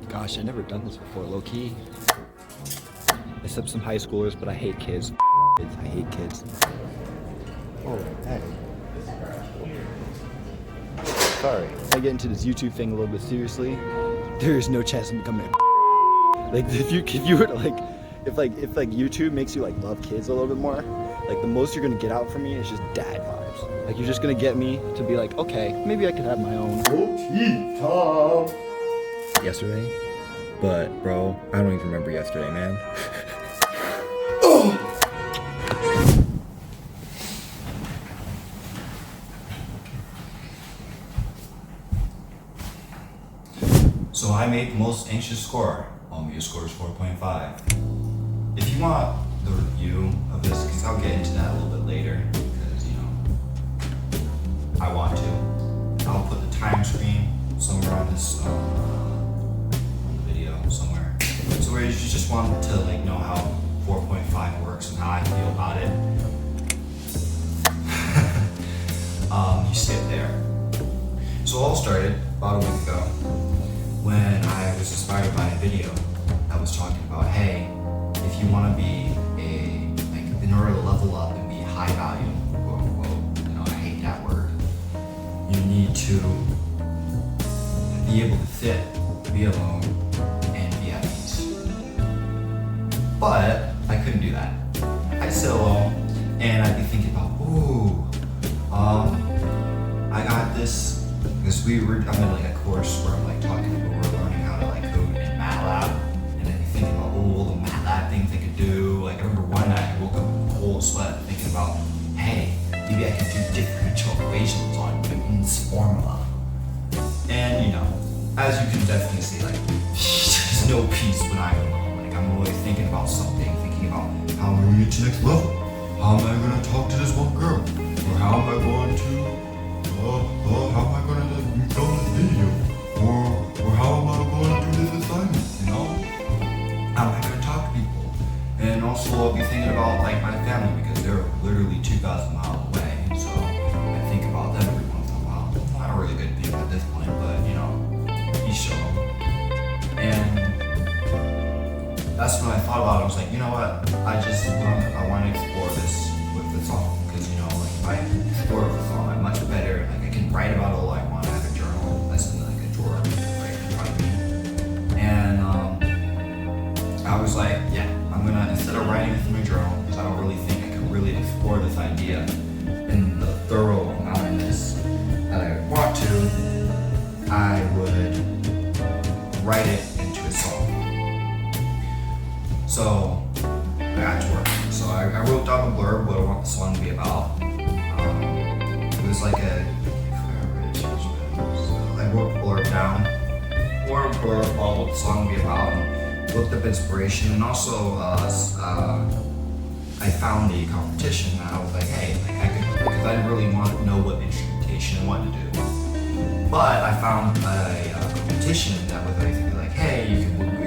Gosh, I've never done this before, low-key. Except some high schoolers, but I hate kids. Kids. I hate kids. Oh, hey. Sorry. I get into this YouTube thing a little bit seriously. There is no chance I'm becoming a like if you were to if YouTube makes you like love kids a little bit more, like the most you're gonna get out from me is just dad vibes. Like you're just gonna get me to be like, okay, maybe I could have my own Tom. Yesterday, but bro, I don't even remember yesterday, man. So I made the most anxious score. Your score is 4.5. If you want the review of this, because I'll get into that a little bit later, because I want to. I'll put the time screen somewhere on this video somewhere. So where you just want to know how 4.5 works and how I feel about it. You skip there. So all started about a week ago when I was inspired by a video that was talking about, hey, if you want to be in order to level up and be high value, quote unquote, I hate that word, you need to be able to sit, be alone, and be at peace. But I couldn't do that. I'd sit alone and I'd be thinking about, I got this. Because I'm in a course where I'm talking to people who are learning how to code in MATLAB, and then you think about all the MATLAB things they could do. I remember one night I woke up in a cold sweat thinking about, hey, maybe I could do differential equations on Newton's formula. And as you can definitely see, there's no peace when I'm alone. I'm always thinking about something, thinking about how am I going to get to the next level? How am I going to talk to this one girl? Or how am I going to how am I going to film this video? Or how am I going to do this assignment? How am I going to talk to people? And also I'll be thinking about my family, because they're literally 2,000 miles away. So I think about them every once in a while. Not a really good thing at this point, but you show them. And that's when I thought about it. I was like, you know what? I want to explore this with the song, because if I explore with the song, I'm much better. I can write about all I want. I have a journal, that's in a drawer right in front of me. And I was like, yeah, I'm gonna, instead of writing it in my journal, because I don't really think I can really explore this idea in the thorough amountness that I would want to, I would write it into a song. So I got to work. So I wrote down a blurb what I want the song to be about. It was I wrote the blurb down, or a blurb about what the song would be about, and looked up inspiration, and also I found a competition, and I was like, hey, I could, because I didn't really want to know what instrumentation I wanted to do. But I found a competition that was basically hey, you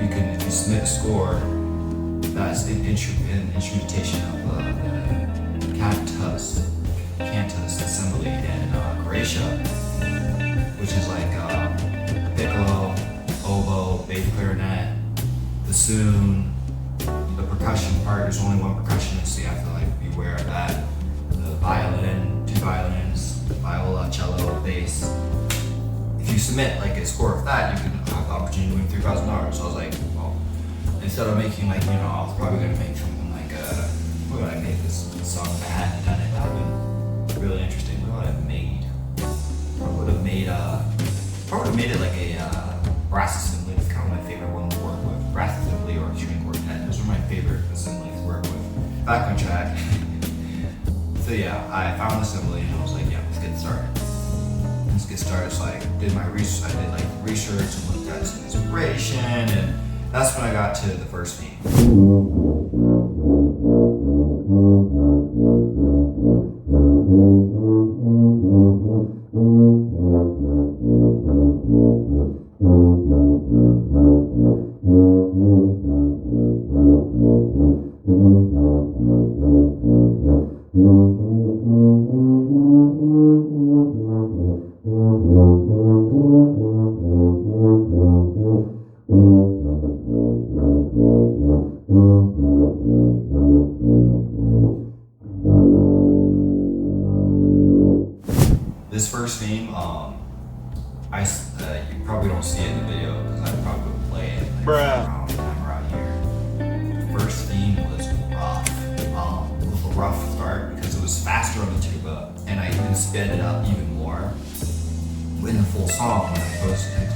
can if you submit a score that's in instrumentation of the Cantus assembly in Croatia, which is piccolo, oboe, bass clarinet, bassoon, the percussion part. There's only one percussionist, so you have to be aware of that. The violin, 2 violins, viola, cello, bass. If you submit a score of that, you can have the opportunity to win $3,000. So I was like, well, instead of making I was probably gonna make something what would I make this song if I hadn't done it? That would be really interesting. What would I have made? I would have made it a brass assembly. That's kind of my favorite one to work with. Brass assembly or string quartet. Those are my favorite assemblies to work with. Back on track. So yeah, I found the assembly and I was like, yeah, let's get started. So I did my research. I did research and looked at some inspiration, and that's when I got to the first theme. the video because I probably would play it like, Bruh. around the time around here. The first theme was rough. It was a rough start because it was faster on the tuba, and I even sped it up even more in the full song when I posted it.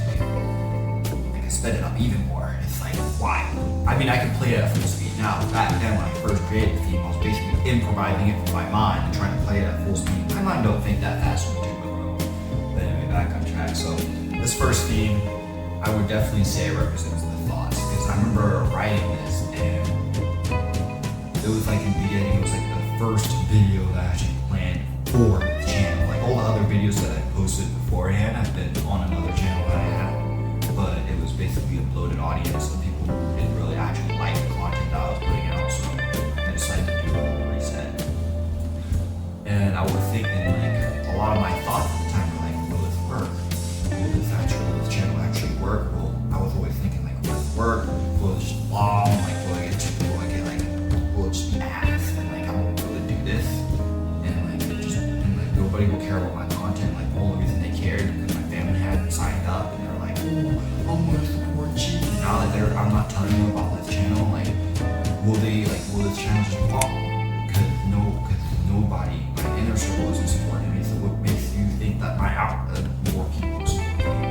Like I sped it up even more. It's like wild. I mean, I can play it at full speed now. Back then, when I first created the theme, I was basically improvising it from my mind and trying to play it at full speed. My mind don't think that fast with tuba, bro. But anyway, back on track. So this first theme, I would definitely say represents the thoughts, because I remember writing this and it was like in the beginning, it was like the first video that I actually planned for the channel. Like all the other videos that I posted beforehand have been on another channel that I had, but it was basically a bloated audience, so people didn't really actually like the content that I was putting out, so I decided to do a little reset. And I was thinking like a lot of my thoughts at the time were like, will this work? Will this channel actually work? Well, I was always thinking like, will it work? Will it just bomb? Like, will I get like, will it just be ass? And like, I won't be able to do this. And like, nobody will care about my content. Like, the only reason they cared is because my family hadn't signed up and they were like, oh, I'm gonna support you. Now that I'm not telling them about this channel, like, will this channel just bomb? Because nobody, my inner circle isn't supporting me. So what makes you think that my outlet more people support me?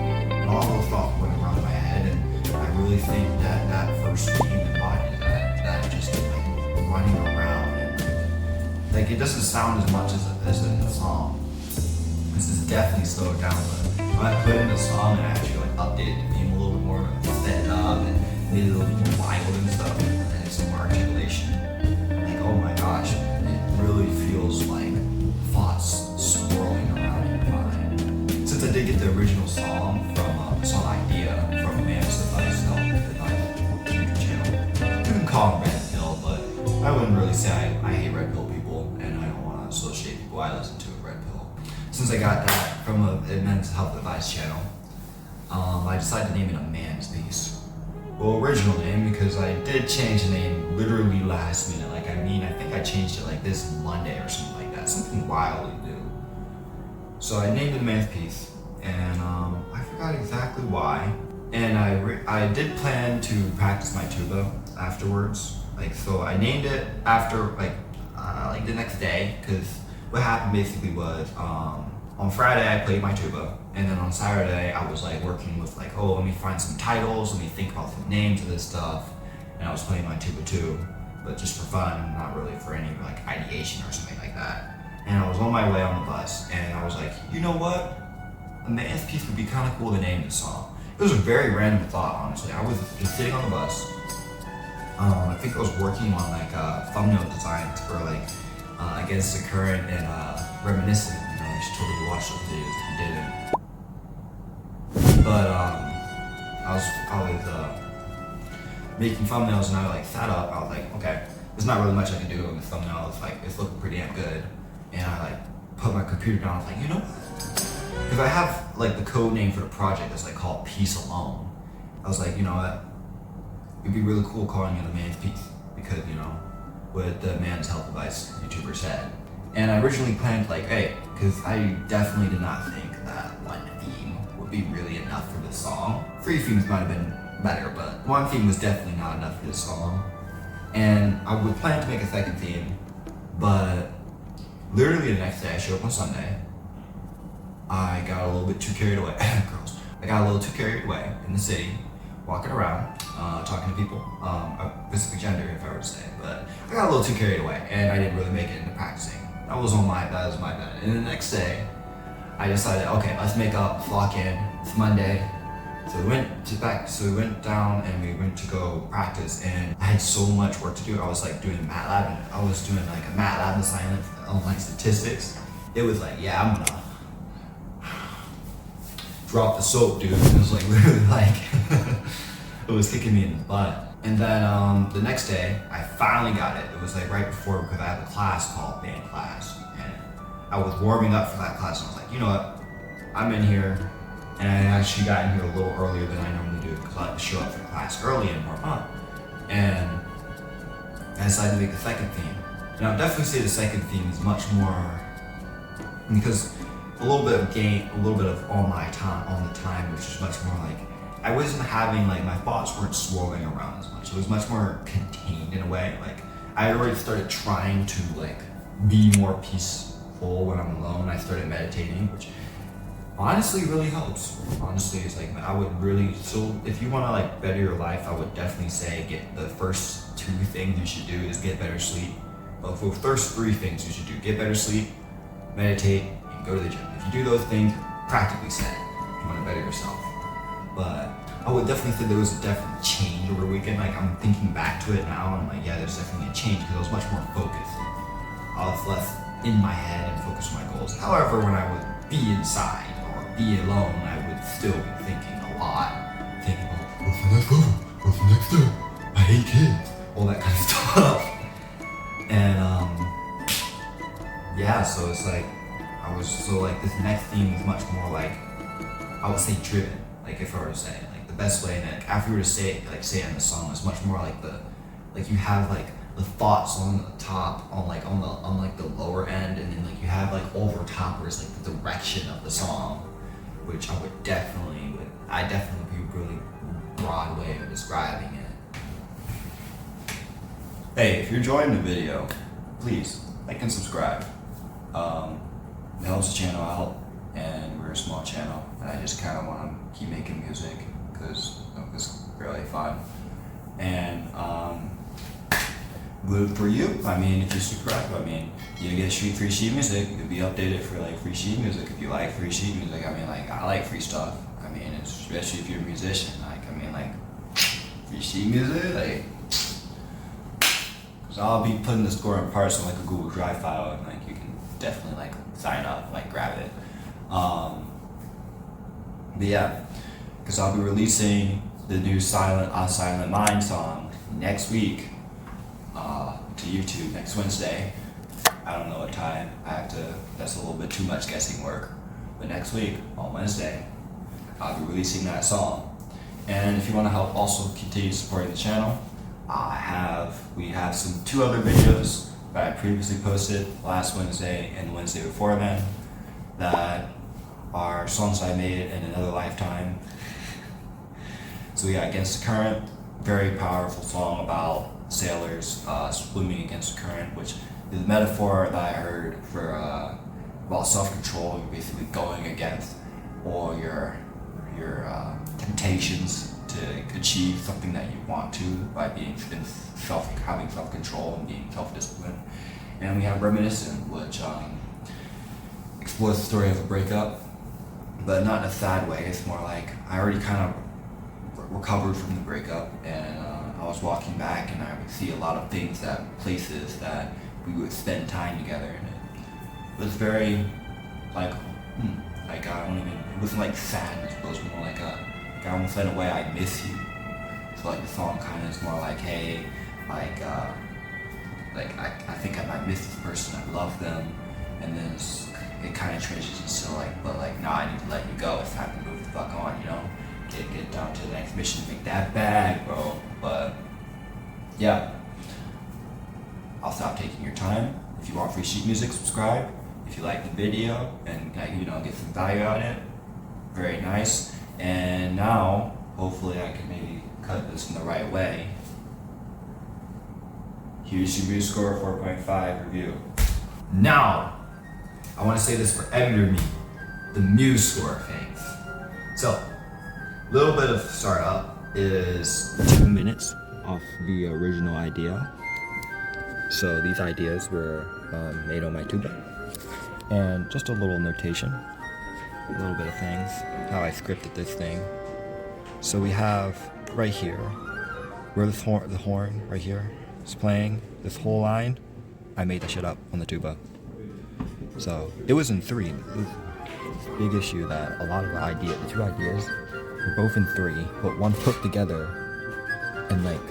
And all those thoughts went around my head, and I really think that first theme embodied that just like running around and like it doesn't sound as much as in the song. This is definitely slowed down, but when I put in the song and I actually like updated the theme a little bit more, set it up and made it a little more wild and stuff, and some more articulation. Like, oh my gosh, it really feels like thoughts swirling around in your mind. Since I did get the original song from the song idea from a man's device, YouTube channel. You can call him Red Pill, but I wouldn't really say I hate Red Pill people, and I don't want to associate people I listen to with Red Pill. Since I got that from a men's health advice channel, I decided to name it A Man's Piece. Well, original name, because I did change the name literally last minute. Like, I think I changed it like this Monday or something like that. Something wildly new. So I named it A Man's Piece, and I forgot exactly why. And I did plan to practice my tuba afterwards. Like, so I named it after like the next day, because what happened basically was on Friday I played my tuba, and then on Saturday I was like working with like, oh, let me find some titles, let me think about some names of this stuff, and I was playing my tuba too, but just for fun, not really for any like ideation or something like that. And I was on my way on the bus, and I was like, you know what? A Man's Piece would be kind of cool to name this song. It was a very random thought, honestly. I was just sitting on the bus. I think I was working on like thumbnail designs for like Against the Current and Reminiscent. You know, you should totally watch those videos if you didn't. But I was making thumbnails, and I like sat up. I was like, okay, there's not really much I can do on this thumbnail. It's looking pretty damn good. And I like put my computer down. I was like, you know what? Because I have like the code name for the project that's like called Peace Alone. I was like, you know what? It'd be really cool calling it A Man's Piece, because, you know, what the man's health advice YouTuber said. And I originally planned like, hey, because I definitely did not think that one theme would be really enough for this song. 3 themes might have been better, but 1 theme was definitely not enough for this song. And I would plan to make a 2nd theme, but literally the next day, I showed up on Sunday. I got a little bit too carried away. Girls. I got a little too carried away in the city, walking around, talking to people, Pacific gender, if I were to say, but I got a little too carried away, and I didn't really make it into practicing. That was my bad. And the next day, I decided, okay, let's make up, lock in. It's Monday, so we went down and we went to go practice, and I had so much work to do. I was like doing MATLAB, and I was doing like a MATLAB assignment on like statistics. It was like, yeah, I'm gonna drop the soap, dude. It was like literally like it was kicking me in the butt. And then the next day, I finally got it. It was like right before, because I have a class called band class, and I was warming up for that class, and I was like, you know what? I'm in here, and I actually got in here a little earlier than I normally do, because I like to show up for class early and warm up. And I decided to make the 2nd theme. And I would definitely say the 2nd theme is much more, because a little bit of on the time, which is much more like I wasn't having like, my thoughts weren't swirling around as much. It was much more contained in a way. Like I already started trying to like be more peaceful when I'm alone. I started meditating, which honestly really helps. Honestly, it's like I would really, so if you want to like better your life, I would definitely say get the first 2 things you should do is get better sleep. Well, for the first 3 things you should do: get better sleep, meditate, and go to the gym. If you do those things, practically set if you want to better yourself. But I would definitely say there was a definite change over the weekend. Like I'm thinking back to it now, and I'm like, yeah, there's definitely a change because I was much more focused. I was less in my head and focused on my goals. However, when I would be inside or be alone, I would still be thinking a lot. Thinking about what's the next level? What's the next step? I hate kids. All that kind of stuff. And yeah, so it's like this next theme is much more like, I would say driven. Like if I were to say it, like the best way, and like after you were to say it, like say it in the song, it's much more like you have like the thoughts on the top, on the lower end, and then like you have like over top where it's like the direction of the song, which I definitely be really broad way of describing it. Hey, if you're enjoying the video, please like and subscribe. It helps the channel out, and we're a small channel, and I just kind of want to keep making music because it's really fun. And good for you. I mean, if you subscribe, I mean, you get free sheet music. You'll be updated for like free sheet music if you like free sheet music. I mean, like I like free stuff. I mean, especially if you're a musician. Like, I mean, like free sheet music, like. So I'll be putting the score in parts on like a Google Drive file, and like you can definitely like sign up, like grab it. But yeah, because I'll be releasing the new Silent Mind song next week to YouTube next Wednesday. I don't know what time. That's a little bit too much guessing work. But next week on Wednesday, I'll be releasing that song. And if you want to help also continue supporting the channel, we have 2 other videos that I previously posted last Wednesday and the Wednesday before then that are songs I made in another lifetime. So we got Against the Current, very powerful song about sailors swimming against the current, which is a metaphor that I heard for about self-control. You're basically going against all your temptations to achieve something that you want to by having self-control and being self-disciplined. And we have Reminiscent, which explores the story of a breakup, but not in a sad way. It's more like I already kind of recovered from the breakup, and I was walking back, and I would see a lot of places that we would spend time together, and it was very like it wasn't like sadness, but it was more like I almost in a way I miss you. So like the song kind of is more like, hey, I think I might miss this person, I love them, and then it kind of transitions to like, but like, nah, I need to let you go, it's time to move the fuck on, you know? Get down to the next mission, make that bag, bro. But yeah, I'll stop taking your time. If you want free sheet music, subscribe. If you like the video and get some value out of it, very nice. And now, hopefully I can maybe cut this in the right way. Here's your Muse score 4.5 review. Now, I want to say this for editor me, the Muse score things. So, little bit of startup is 2 minutes off the original idea. So these ideas were made on my tuba, and just a little notation, a little bit of things, how I scripted this thing. So we have right here, where the horn right here is playing, this whole line, I made that shit up on the tuba. So it was in 3. It was a big issue that a lot of the 2 ideas were both in 3, but one hooked together in like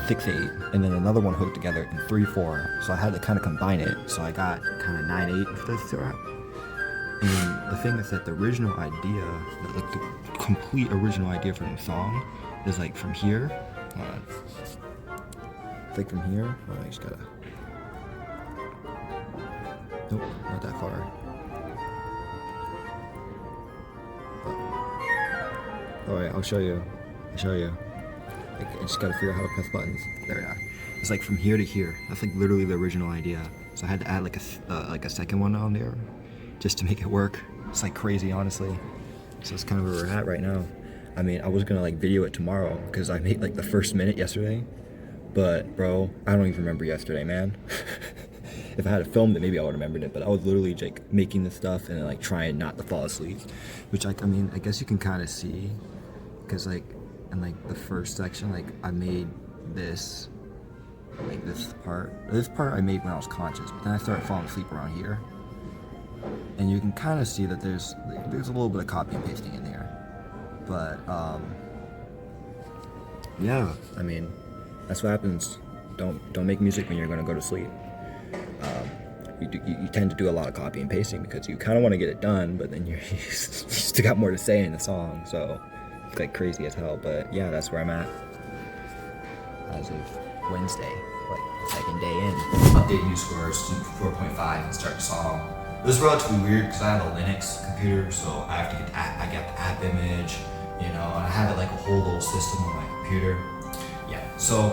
6/8, and then another one hooked together in 3/4. So I had to kind of combine it. So I got kind of 9/8 of this syrup. And the thing is that the original idea, like the complete original idea for the song, is like from here. It's like from here. I just gotta. Nope, not that far. Alright, I'll show you. I'll show you. Like, I just gotta figure out how to press buttons. There we are. It's like from here to here. That's like literally the original idea. So I had to add like a second one on there just to make it work. It's like crazy, honestly. So it's kind of where we're at right now. I mean, I was gonna like video it tomorrow because I made like the first minute yesterday. But bro, I don't even remember yesterday, man. If I had filmed it, maybe I would have remembered it. But I was literally like making this stuff and like trying not to fall asleep. Which like, I mean, I guess you can kind of see, because like in like the first section, like I made this, like this part I made when I was conscious, but then I started falling asleep around here, and you can kind of see that there's a little bit of copy and pasting in there, but yeah, I mean, that's what happens. Don't make music when you're gonna go to sleep. You tend to do a lot of copy and pasting because you kind of want to get it done, but then you still got more to say in the song, so it's like crazy as hell. But yeah, that's where I'm at as of Wednesday, like second day in. Update new scores to 4.5 and start the song. It was relatively weird because I have a Linux computer, so I have to get I got the app image, you know, and I have it like a whole little system on my computer. Yeah, so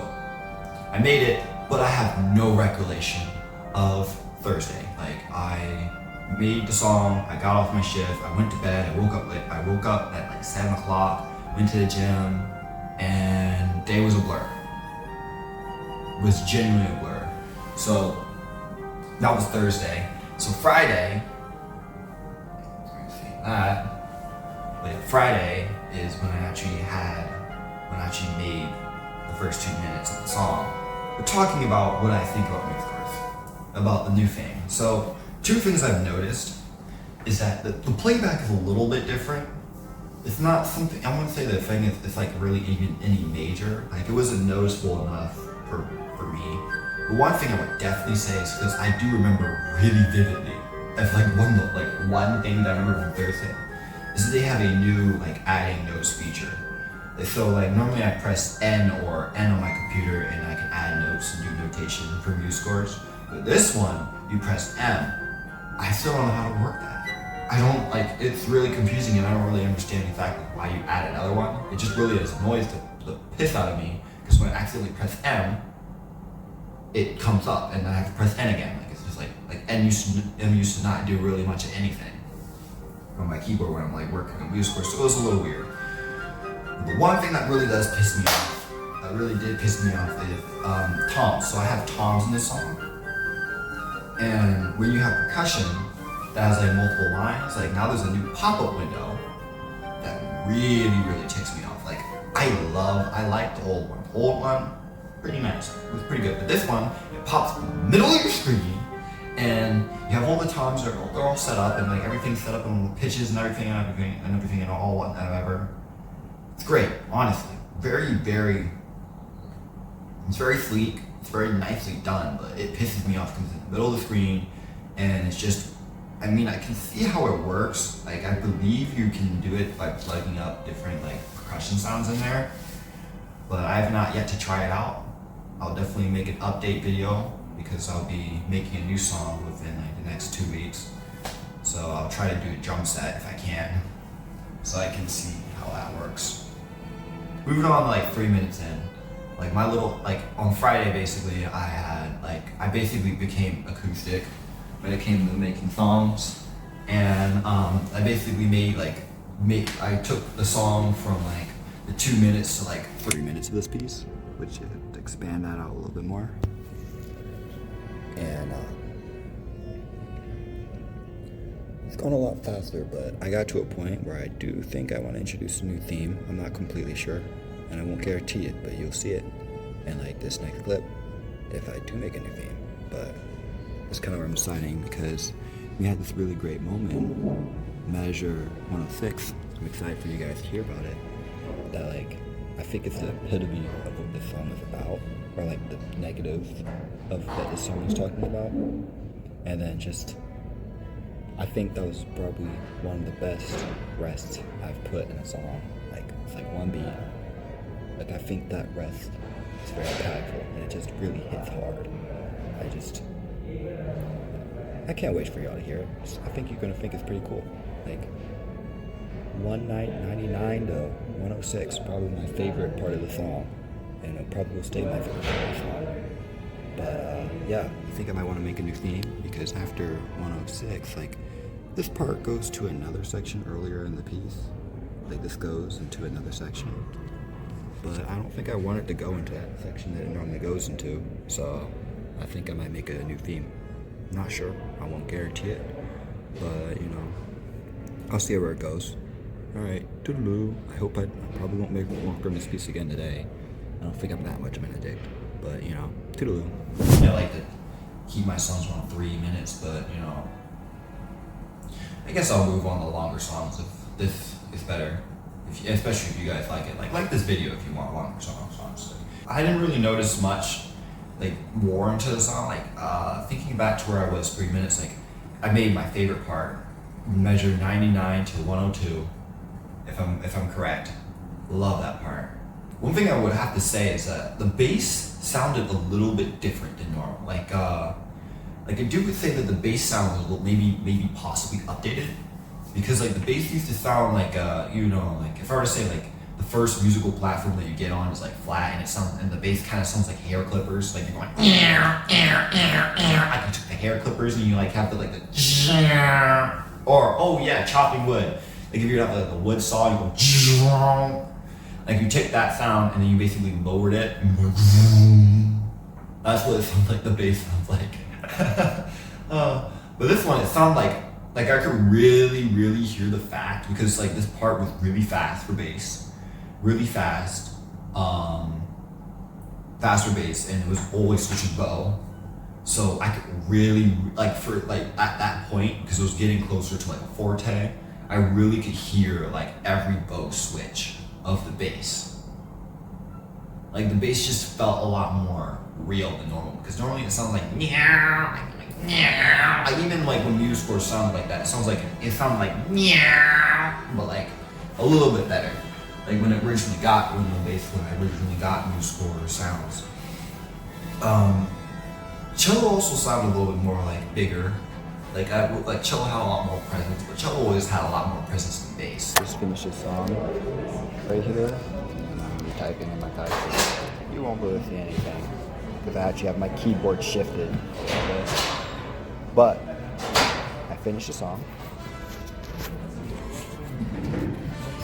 I made it, but I have no recollection of Thursday. Like, I made the song, I got off my shift, I went to bed, I woke up at like 7 o'clock, went to the gym, and day was a blur. It was genuinely a blur. So that was Thursday. So Friday, Friday is when I actually made the first 2 minutes of the song. We're talking about what I think about music growth, about the new thing. So, two things I've noticed is that the playback is a little bit different. It's not something, I wouldn't say the thing is like really even any major. Like, it wasn't noticeable enough for me. But one thing I would definitely say is because I do remember really vividly, as like one thing that I remember from Thursday, is that they have a new like adding notes feature. So like normally I press N or N on my computer and I can add notes and do notation for music scores. But this one, you press M. I still don't know how to work that. I don't like, it's really confusing and I don't really understand exactly why you add another one. It just really annoys the piss out of me because when I accidentally press M, it comes up and then I have to press N again. Like it's just like M used to not do really much of anything on my keyboard when I'm like working on music scores, so it was a little weird. The one thing that really does piss me off, that really did piss me off, is toms. So I have toms in this song. And when you have percussion that has like multiple lines, like now there's a new pop-up window that really, really ticks me off. Like I like the old one. The old one, pretty nice. It was pretty good. But this one, it pops in the middle of your screen and you have all the toms, they're all set up and like everything's set up and pitches and everything and all whatever. It's great, honestly. Very, very, it's very sleek, it's very nicely done, but it pisses me off because it's in the middle of the screen and it's just, I mean, I can see how it works. Like, I believe you can do it by plugging up different like percussion sounds in there, but I have not yet to try it out. I'll definitely make an update video because I'll be making a new song within like the next 2 weeks. So I'll try to do a drum set if I can, so I can see how that works. Moving on to like 3 minutes in, like my little, like on Friday basically I basically became acoustic when it came to making songs, and I basically I took the song from like the 2 minutes to like 3 minutes of this piece, which to expand that out a little bit more, and it's going a lot faster, but I got to a point where I do think I want to introduce a new theme. I'm not completely sure, and I won't guarantee it, but you'll see it in like this next clip if I do make a new theme. But that's kind of where I'm deciding because we had this really great moment, Measure 106. I'm excited for you guys to hear about it. That like, I think it's the epitome of what this song is about, or like the negative of what this song is talking about, and then just, I think that was probably one of the best rests I've put in a song. Like, it's like one beat. Like, I think that rest is very impactful and it just really hits hard. I can't wait for y'all to hear it. I think you're gonna think it's pretty cool. Like, 1 night 99 to 106, probably my favorite part of the song, and it probably will stay my favorite part of the song. But yeah, I think I might want to make a new theme, because after 106, like, this part goes to another section earlier in the piece. Like, this goes into another section, but I don't think I want it to go into that section that it normally goes into, so I think I might make a new theme. Not sure, I won't guarantee it, but you know, I'll see where it goes. Alright, toodaloo. I hope I probably won't walk on this piece again today. I don't think I'm that much of an addict, but you know, toodaloo. I like to keep my songs around 3 minutes, but you know, I guess I'll move on to longer songs if this is better. Especially if you guys like it. Like this video if you want longer songs. I didn't really notice much like more into the song. Like thinking back to where I was 3 minutes, like I made my favorite part measure 99 to 102. If I'm correct. Love that part. One thing I would have to say is that the bass sounded a little bit different than normal. Like I do say that the bass sound was a little, maybe possibly updated, because like the bass used to sound like you know, like if I were to say like the first musical platform that you get on is like flat, and the bass kind of sounds like hair clippers, like you're going like you took the hair clippers and you like have the or oh yeah, chopping wood. Like if you have like a wood saw, you go like you take that sound and then you basically lowered it. That's what it sounds like. The bass sounds like. But this one, it sounded like I could really hear the fact, because like this part was really fast for bass, really fast, faster bass, and it was always switching bow. So I could really like at that point, because it was getting closer to like a forte, I really could hear like every bow switch of the bass. Like the bass just felt a lot more real than normal, because normally it sounds like meow. Like even like when music scores sound like that, it sounded like meow, but like a little bit better. Like when I originally got music score sounds. Cello also sounded a little bit more like bigger. Like cello had a lot more presence, but cello always had a lot more presence than bass. Just finished this song right here, and I'm typing in my typing. You won't really see anything, because I actually have my keyboard shifted a little bit. But I finished the song.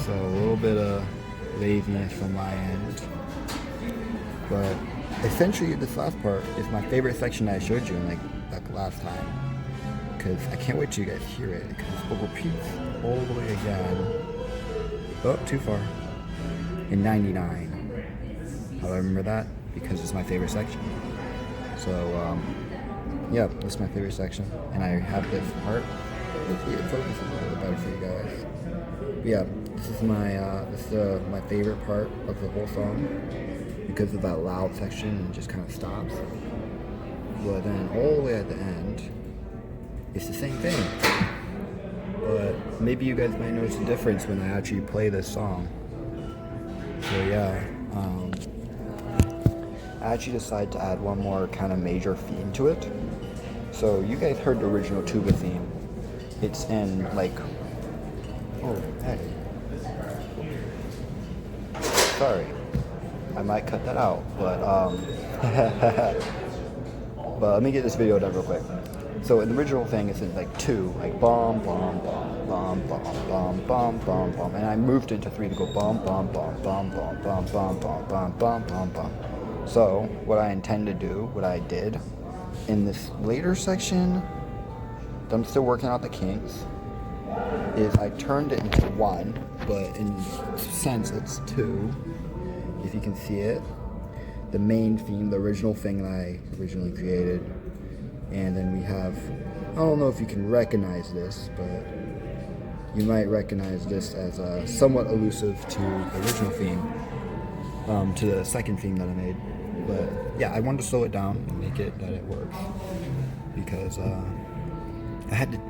So a little bit of laziness from my end. But essentially this last part is my favorite section that I showed you in like last time. Because I can't wait till you guys hear it, because it repeats all the way again. Oh, too far. In 99. How do I remember that? Because it's my favorite section. So yeah, this is my favorite section, and I have this part. Hopefully it focuses a little bit better for you guys. But yeah, this is my favorite part of the whole song, because of that loud section and just kind of stops. But then all the way at the end, it's the same thing. But maybe you guys might notice the difference when I actually play this song. So yeah, I actually decided to add one more kind of major theme to it. So you guys heard the original tuba theme. It's in like, oh hey, sorry, I might cut that out, but but let me get this video done real quick. So in the original thing, it's in like 2, like bum bum bum bum bum bum bum bum bum, and I moved into 3 to go bum bum bum bum bum bum bum bum bum bum bum bum. So what I intend to do, what I did in this later section, I'm still working out the kinks, is I turned it into 1, but in a sense it's 2, if you can see it. The main theme, the original thing that I originally created. And then we have, I don't know if you can recognize this, but you might recognize this as somewhat elusive to the original theme, to the second theme that I made. But yeah, I wanted to slow it down and make it that it works, because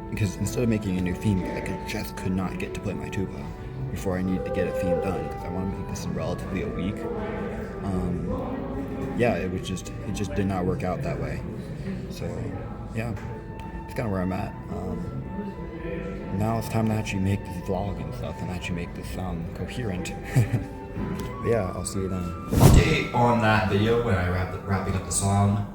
because instead of making a new theme, I just could not get to play my tuba before I needed to get a theme done, because I wanted to make this in relatively a week. Yeah, it just did not work out that way. So yeah, it's kind of where I'm at. now it's time to actually make this vlog and stuff and actually make this coherent. But yeah, I'll see you then. Update on that video when I wrapping up the song.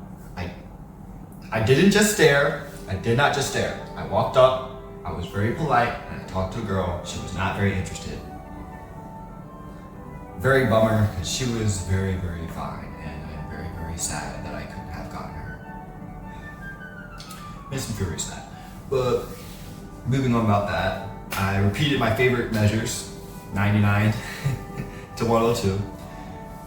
I didn't just stare. I did not just stare. I walked up. I was very polite and I talked to a girl. She was not very interested. Very bummer because she was very, very fine, and I'm very, very sad that I couldn't have gotten her. Makes me feel very sad. But moving on about that, I repeated my favorite measures, 99 to 102.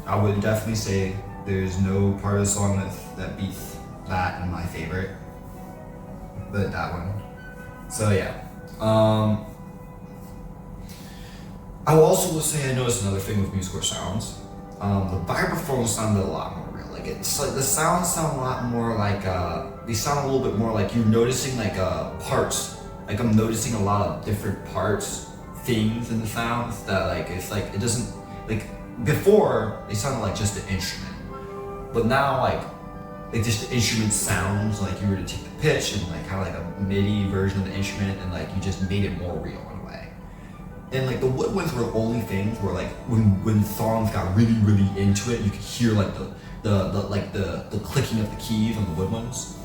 I would definitely say there's no part of the song that beats that in my favorite, but that one. So yeah. I will also say I noticed another thing with musical sounds. The vibraphone sounded a lot more real. Like it's like the sounds sound a lot more like they sound a little bit more like you're noticing like parts. Like I'm noticing a lot of different parts, things in the sounds that like it's like it doesn't like before they sounded like just an instrument, but now like just the instrument sounds like you were to take the pitch and like kind of like a MIDI version of the instrument and like you just made it more real in a way. And like the woodwinds were the only things where like when songs got really, really into it, you could hear like the clicking of the keys on the woodwinds.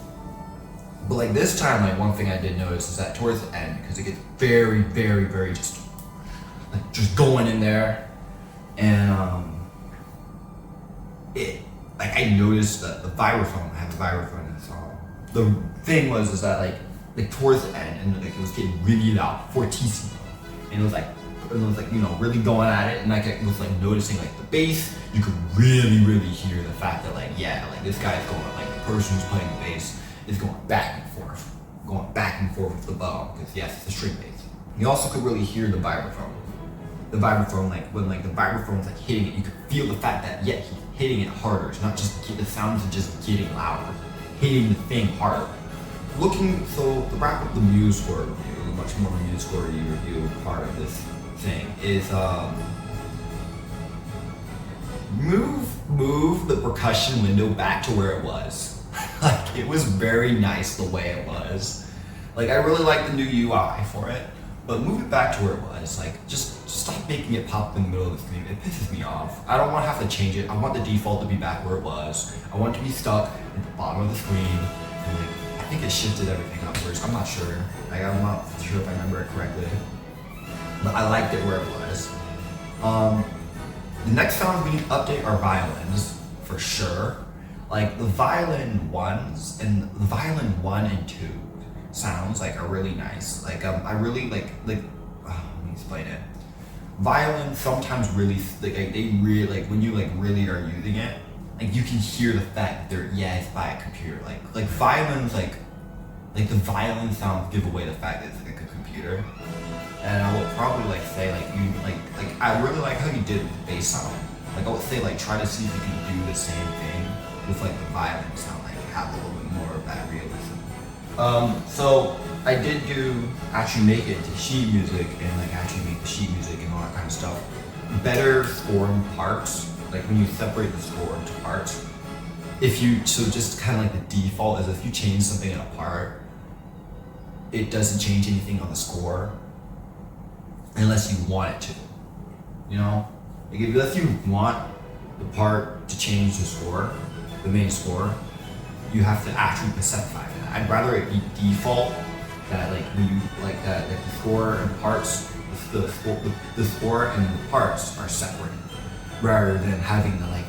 But like this time, like one thing I did notice is that towards the end, because it gets very, very, very just going in there, and it like I noticed that the vibraphone, I have a vibraphone in the song. The thing was that like towards the end, and like it was getting really loud, fortissimo, and it was like you know really going at it, and like I was like noticing like the bass, you could really, really hear the fact that like yeah, like this guy's going like the person who's playing the bass is going back and forth with the bow, because yes, it's a string bass. You also could really hear the vibraphone. The vibraphone, like when like the vibraphone's like hitting it, you could feel the fact that yeah, he's hitting it harder. It's not just the sounds are just getting louder, hitting the thing harder. So the wrap up the Muse score review, the much more Muse score review part of this thing is move the percussion window back to where it was. Like it was very nice the way it was. Like I really like the new UI for it, but move it back to where it was. Like just stop making it pop in the middle of the screen. It pisses me off. I don't want to have to change it. I want the default to be back where it was. I want it to be stuck at the bottom of the screen. And like I think it shifted everything upwards. I'm not sure. Like I'm not sure if I remember it correctly, but I liked it where it was. The next sounds we need to update are violins for sure. Like the violin ones and the violin 1 and 2 sounds like are really nice. Like I really like let me explain it. Violin sometimes really like they really like when you like really are using it, like you can hear the fact that they're it's by a computer. Like violins like the violin sounds give away the fact that it's like a computer. And I would probably like say like you like I really like how you did with the bass sound. Like I would say like try to see if you can do the same thing with like the violin sound, like have a little bit more of that realism. So I did actually make it to sheet music and like actually make the sheet music and all that kind of stuff. Better scoring parts, like when you separate the score into parts. So just kind of like the default is if you change something in a part, it doesn't change anything on the score unless you want it to, you know? Like if you want the part to change the score, the main score, you have to actually specify that. I'd rather it be default that like when you like that like the score and parts, the score and the parts are separate, rather than having to like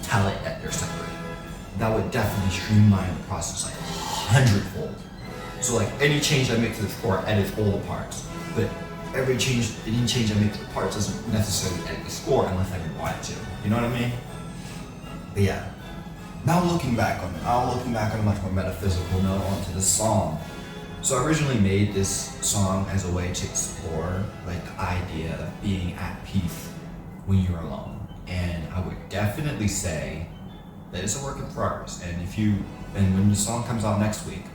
tell it that they're separate. That would definitely streamline the process like 100-fold. So like any change I make to the score edits all the parts, but any change I make to the parts doesn't necessarily edit the score unless I want it to. You know what I mean? But yeah. Now looking back on a much more metaphysical note onto this song. So I originally made this song as a way to explore like the idea of being at peace when you're alone. And I would definitely say that it's a work in progress. And when the song comes out next week,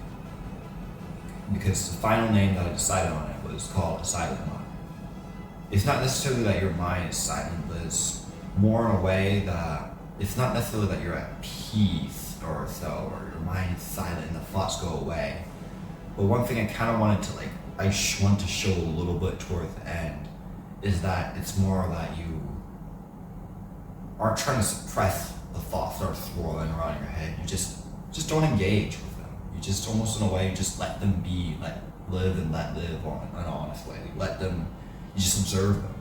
because the final name that I decided on it was called A Silent Mind. It's not necessarily that your mind is silent, but it's more in a way that it's not necessarily that you're at peace or your mind is silent and the thoughts go away. But one thing I kind of wanted to like want to show a little bit towards the end is that it's more that you aren't trying to suppress the thoughts that are swirling around your head. You just don't engage with them. You just almost in a way just let them be, let live and let live on an honest way. Let them, you just observe them.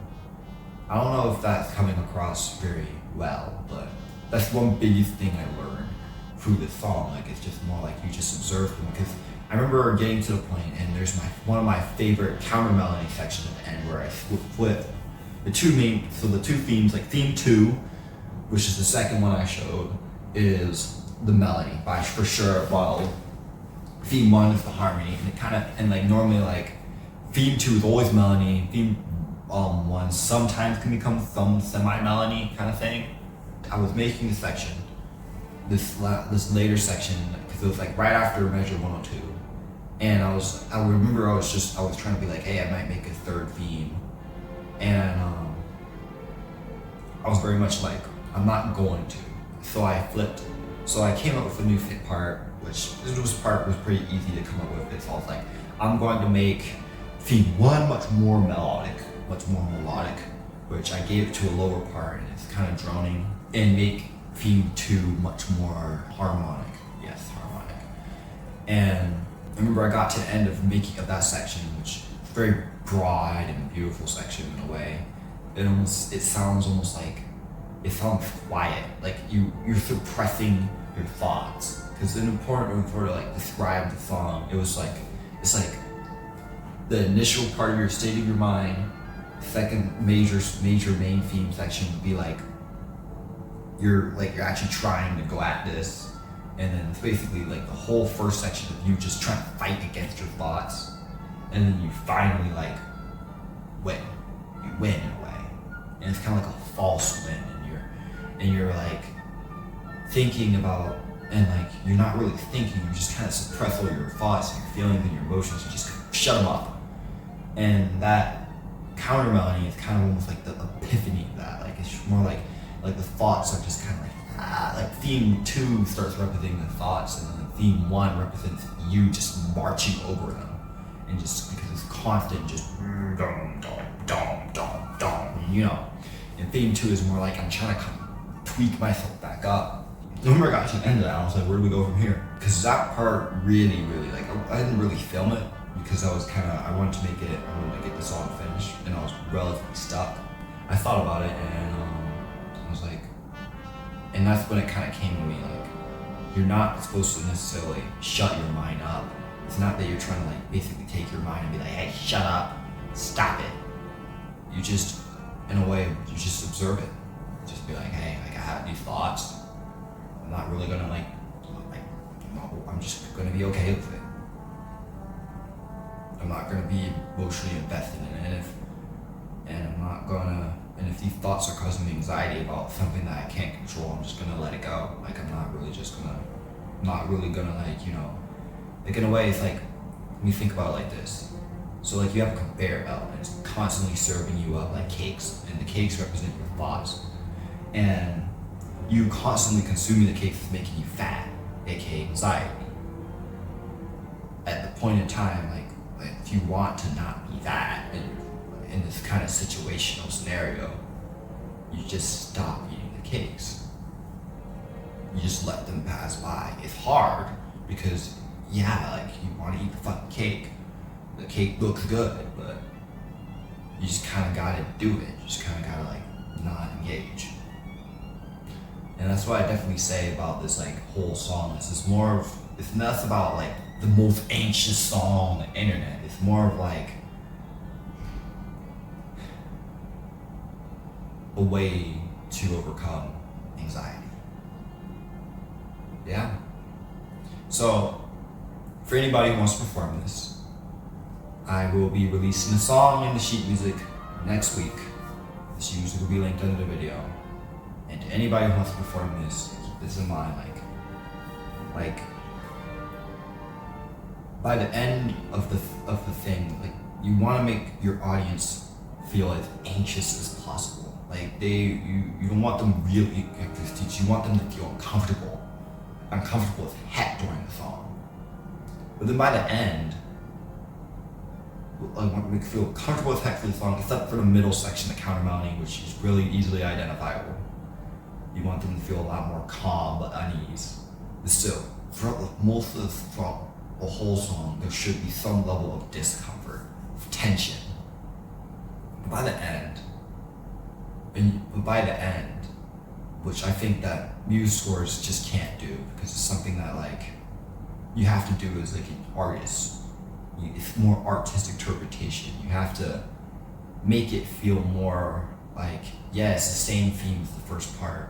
I don't know if that's coming across very well, but that's one biggest thing I learned through this song. Like, it's just more like you just observe them, because I remember getting to the point, and there's one of my favorite counter melody sections at the end where I flip the two themes, like theme 2, which is the second one I showed, is the melody by for sure, while theme 1 is the harmony, and it kind of, and like normally like theme 2 is always melody, theme 1 sometimes can become some semi-melody kind of thing. I was making this section, this later section, because it was like right after measure 102, and I remember I was trying to be like, hey, I might make a third theme, and I was very much like, I'm not going to. So I flipped. So I came up with a new fit part, which was pretty easy to come up with. So I was like, I'm going to make theme 1 much more melodic, which I gave it to a lower part, and it's kind of droning, and make theme 2 much more harmonic. Yes, harmonic. And I remember I got to the end of that section, which is a very broad and beautiful section in a way. It sounds almost like, it sounds quiet, like you're suppressing your thoughts. Because in order to like describe the song, it's like the initial part of your state of your mind. Second major main theme section would be like you're actually trying to go at this, and then it's basically like the whole first section of you just trying to fight against your thoughts, and then you finally like win. You win in a way, and it's kind of like a false win. And you're like thinking about, and like you're not really thinking, you just kind of suppress all your thoughts and your feelings and your emotions, you just shut them up. And that counter melody is kind of almost like the epiphany of that. Like, it's more like the thoughts are just kind of like theme 2 starts representing the thoughts, and then theme 1 represents you just marching over them, and just because it's constant, just dum dum dum dum, you know. And theme 2 is more like I'm trying to tweak myself back up. I remember I got to the end of that, I was like, where do we go from here? Because that part really, like, I didn't really film it, because I wanted to get the song finished, and I was relatively stuck. I thought about it, and I was like, and that's when it kind of came to me, like, you're not supposed to necessarily shut your mind up. It's not that you're trying to like basically take your mind and be like, hey, shut up, stop it. You just, in a way, you just observe it. Just be like, hey, like I have these thoughts. I'm not really gonna I'm just gonna be okay with it. I'm not gonna be emotionally invested in it. And if these thoughts are causing me anxiety about something that I can't control, I'm just gonna let it go. Like, I'm not really gonna like, you know, like in a way, it's like, when you think about it like this. So like you have a conveyor belt, and it's constantly serving you up like cakes, and the cakes represent your thoughts. And you constantly consuming the cakes is making you fat, aka anxiety. At the point in time, like if you want to not be that in this kind of situational scenario, you just stop eating the cakes. You just let them pass by. It's hard because, yeah, like you want to eat the fucking cake. The cake looks good, but you just kind of gotta do it. You just kind of gotta like not engage. And that's what I definitely say about this like whole song. It's less about like the most anxious song on the internet. It's more of like a way to overcome anxiety. Yeah. So, for anybody who wants to perform this, I will be releasing a song in the sheet music next week. The sheet music will be linked under the video. And to anybody who wants to perform this, keep this in mind, like by the end of the thing, like you want to make your audience feel as anxious as possible. Like you don't want them really anxious. You want them to feel uncomfortable as heck during the song. But then by the end, want to make you feel comfortable with the song, except for the middle section, the counter melody, which is really easily identifiable. You want them to feel a lot more calm but unease. But still, throughout the whole song, there should be some level of discomfort, of tension. But by the end, which I think that music scores just can't do, because it's something that like you have to do as like an artist. It's more artistic interpretation. You have to make it feel more like, yeah, it's the same theme as the first part,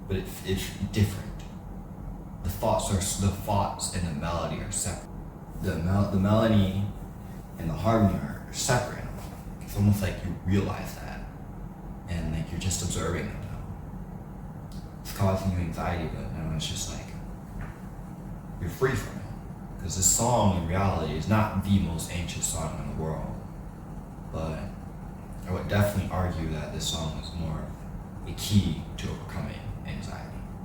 but it's different. The thoughts and the melody are separate. The melody and the harmony are separate. It's almost like you realize that, and like you're just observing them now. It's causing you anxiety, but now it's just like you're free from it. Because this song, in reality, is not the most anxious song in the world, but I would definitely argue that this song is more a key to overcoming anxiety.